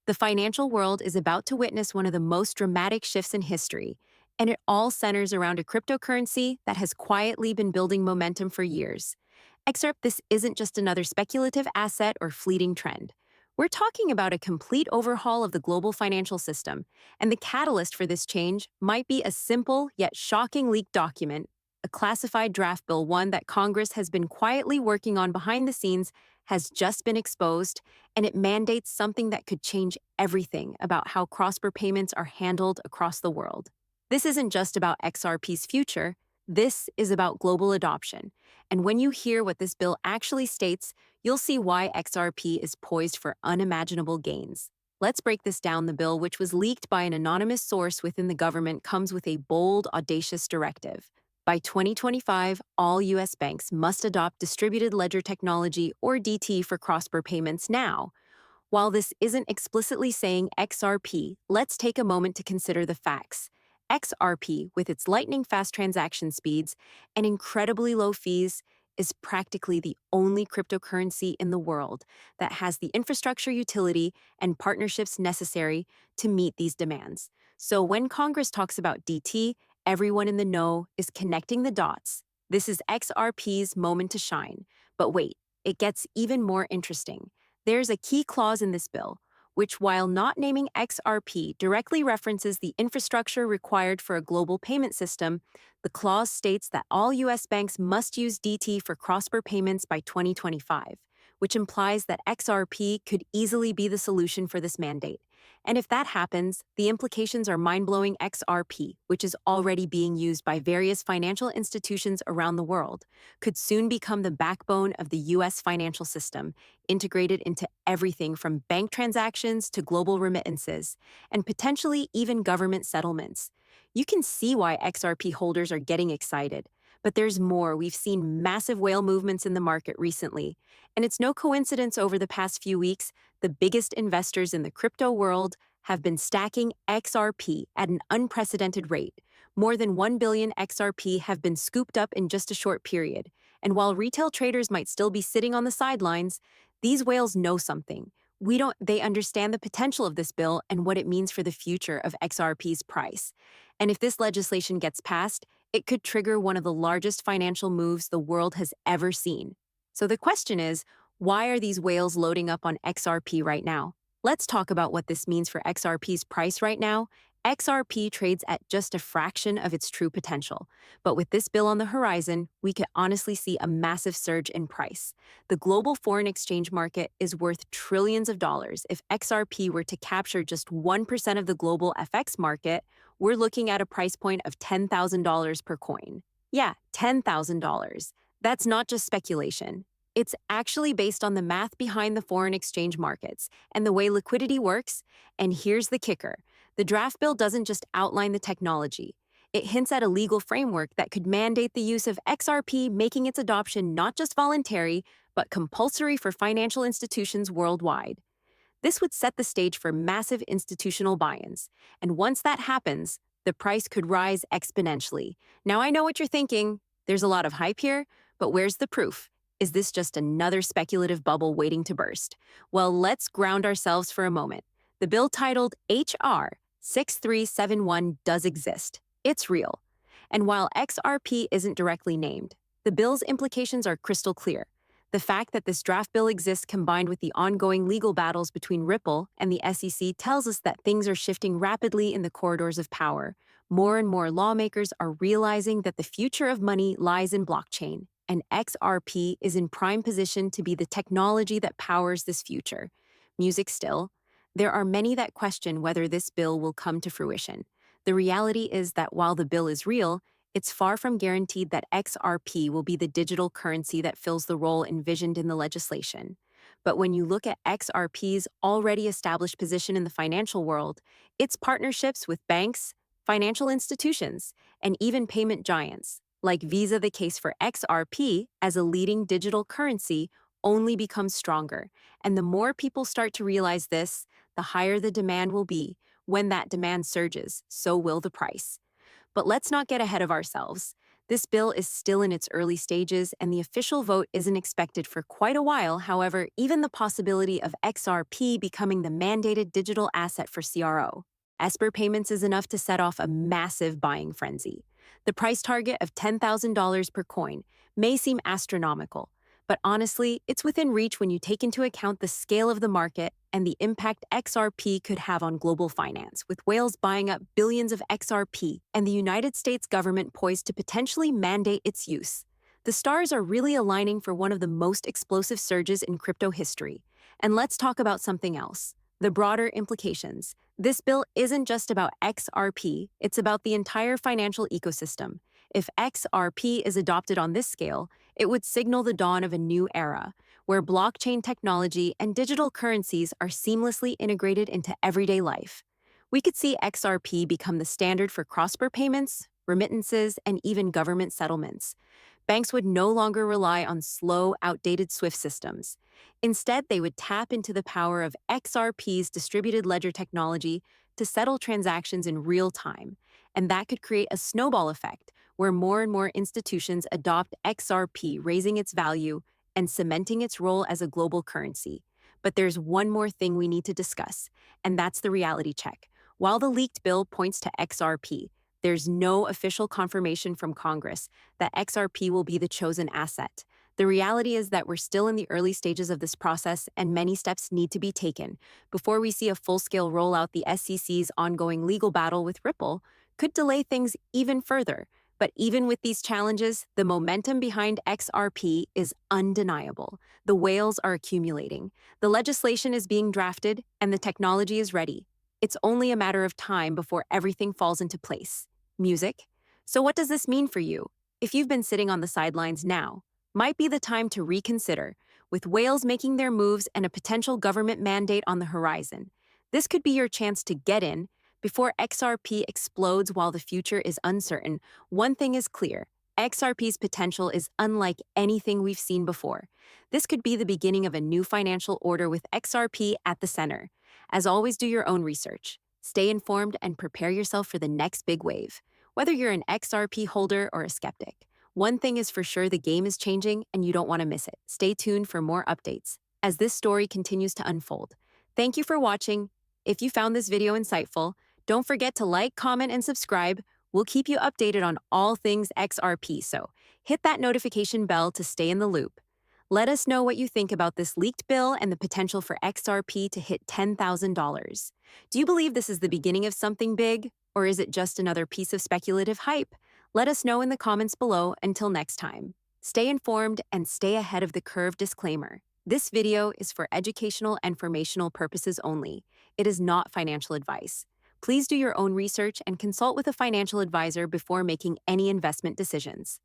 The financial world is about to witness one of the most dramatic shifts in history, and it all centers around a cryptocurrency that has quietly been building momentum for years. Except this isn't just another speculative asset or fleeting trend. We're talking about a complete overhaul of the global financial system, and the catalyst for this change might be a simple yet shocking leaked document, a classified draft bill, one that Congress has been quietly working on behind the scenes, has just been exposed, and it mandates something that could change everything about how cross-border payments are handled across the world. This isn't just about XRP's future, this is about global adoption. And when you hear what this bill actually states, you'll see why XRP is poised for unimaginable gains. Let's break this down. The bill, which was leaked by an anonymous source within the government, comes with a bold, audacious directive. By 2025, all U.S. banks must adopt distributed ledger technology, or DT, for cross-border payments now. While this isn't explicitly saying XRP, let's take a moment to consider the facts. XRP, with its lightning-fast transaction speeds and incredibly low fees, is practically the only cryptocurrency in the world that has the infrastructure, utility, and partnerships necessary to meet these demands. So when Congress talks about DT, everyone in the know is connecting the dots. This is XRP's moment to shine. But wait, it gets even more interesting. There's a key clause in this bill, which, while not naming XRP, directly references the infrastructure required for a global payment system. The clause states that all U.S. banks must use DT for cross-border payments by 2025, which implies that XRP could easily be the solution for this mandate. And if that happens, the implications are mind-blowing. XRP, which is already being used by various financial institutions around the world, could soon become the backbone of the U.S. financial system, integrated into everything from bank transactions to global remittances, and potentially even government settlements. You can see why XRP holders are getting excited. But there's more. We've seen massive whale movements in the market recently. And it's no coincidence over the past few weeks, the biggest investors in the crypto world have been stacking XRP at an unprecedented rate. More than 1 billion XRP have been scooped up in just a short period. And while retail traders might still be sitting on the sidelines, these whales know something. They understand the potential of this bill and what it means for the future of XRP's price. And if this legislation gets passed, it could trigger one of the largest financial moves the world has ever seen. So the question is, why are these whales loading up on XRP right now? Let's talk about what this means for XRP's price right now. XRP trades at just a fraction of its true potential. But with this bill on the horizon, we could honestly see a massive surge in price. The global foreign exchange market is worth trillions of dollars. If XRP were to capture just 1% of the global FX market, we're looking at a price point of $10,000 per coin. Yeah, $10,000. That's not just speculation. It's actually based on the math behind the foreign exchange markets and the way liquidity works. And here's the kicker. The draft bill doesn't just outline the technology. It hints at a legal framework that could mandate the use of XRP, making its adoption not just voluntary, but compulsory for financial institutions worldwide. This would set the stage for massive institutional buy-ins. And once that happens, the price could rise exponentially. Now, I know what you're thinking. There's a lot of hype here, but where's the proof? Is this just another speculative bubble waiting to burst? Well, let's ground ourselves for a moment. The bill titled HR 6371 does exist. It's real. And while XRP isn't directly named, the bill's implications are crystal clear. The fact that this draft bill exists, combined with the ongoing legal battles between Ripple and the SEC, tells us that things are shifting rapidly in the corridors of power. More and more lawmakers are realizing that the future of money lies in blockchain, and XRP is in prime position to be the technology that powers this future. Music still. There are many that question whether this bill will come to fruition. The reality is that while the bill is real, it's far from guaranteed that XRP will be the digital currency that fills the role envisioned in the legislation. But when you look at XRP's already established position in the financial world, its partnerships with banks, financial institutions, and even payment giants, like Visa, the case for XRP as a leading digital currency only becomes stronger. And the more people start to realize this, the higher the demand will be. When that demand surges, so will the price. But let's not get ahead of ourselves. This bill is still in its early stages, and the official vote isn't expected for quite a while. However, even the possibility of XRP becoming the mandated digital asset for CRO Esper payments is enough to set off a massive buying frenzy. The price target of $10,000 per coin may seem astronomical, but honestly, it's within reach when you take into account the scale of the market and the impact XRP could have on global finance, with whales buying up billions of XRP and the United States government poised to potentially mandate its use. The stars are really aligning for one of the most explosive surges in crypto history. And let's talk about something else: the broader implications. This bill isn't just about XRP, it's about the entire financial ecosystem. If XRP is adopted on this scale, it would signal the dawn of a new era, where blockchain technology and digital currencies are seamlessly integrated into everyday life. We could see XRP become the standard for cross-border payments, remittances, and even government settlements. Banks would no longer rely on slow, outdated SWIFT systems. Instead, they would tap into the power of XRP's distributed ledger technology to settle transactions in real time. And that could create a snowball effect where more and more institutions adopt XRP, raising its value and cementing its role as a global currency. But there's one more thing we need to discuss, and that's the reality check. While the leaked bill points to XRP, there's no official confirmation from Congress that XRP will be the chosen asset. The reality is that we're still in the early stages of this process, and many steps need to be taken before we see a full-scale rollout. The SEC's ongoing legal battle with Ripple could delay things even further. But even with these challenges, the momentum behind XRP is undeniable. The whales are accumulating, the legislation is being drafted, and the technology is ready. It's only a matter of time before everything falls into place. Music? So what does this mean for you? If you've been sitting on the sidelines, now might be the time to reconsider. With whales making their moves and a potential government mandate on the horizon, this could be your chance to get in before XRP explodes. While the future is uncertain, one thing is clear: XRP's potential is unlike anything we've seen before. This could be the beginning of a new financial order with XRP at the center. As always, do your own research. Stay informed and prepare yourself for the next big wave. Whether you're an XRP holder or a skeptic, one thing is for sure: the game is changing and you don't want to miss it. Stay tuned for more updates as this story continues to unfold. Thank you for watching. If you found this video insightful, don't forget to like, comment, and subscribe. We'll keep you updated on all things XRP, so hit that notification bell to stay in the loop. Let us know what you think about this leaked bill and the potential for XRP to hit $10,000. Do you believe this is the beginning of something big, or is it just another piece of speculative hype? Let us know in the comments below. Until next time, stay informed and stay ahead of the curve. Disclaimer: this video is for educational and informational purposes only. It is not financial advice. Please do your own research and consult with a financial advisor before making any investment decisions.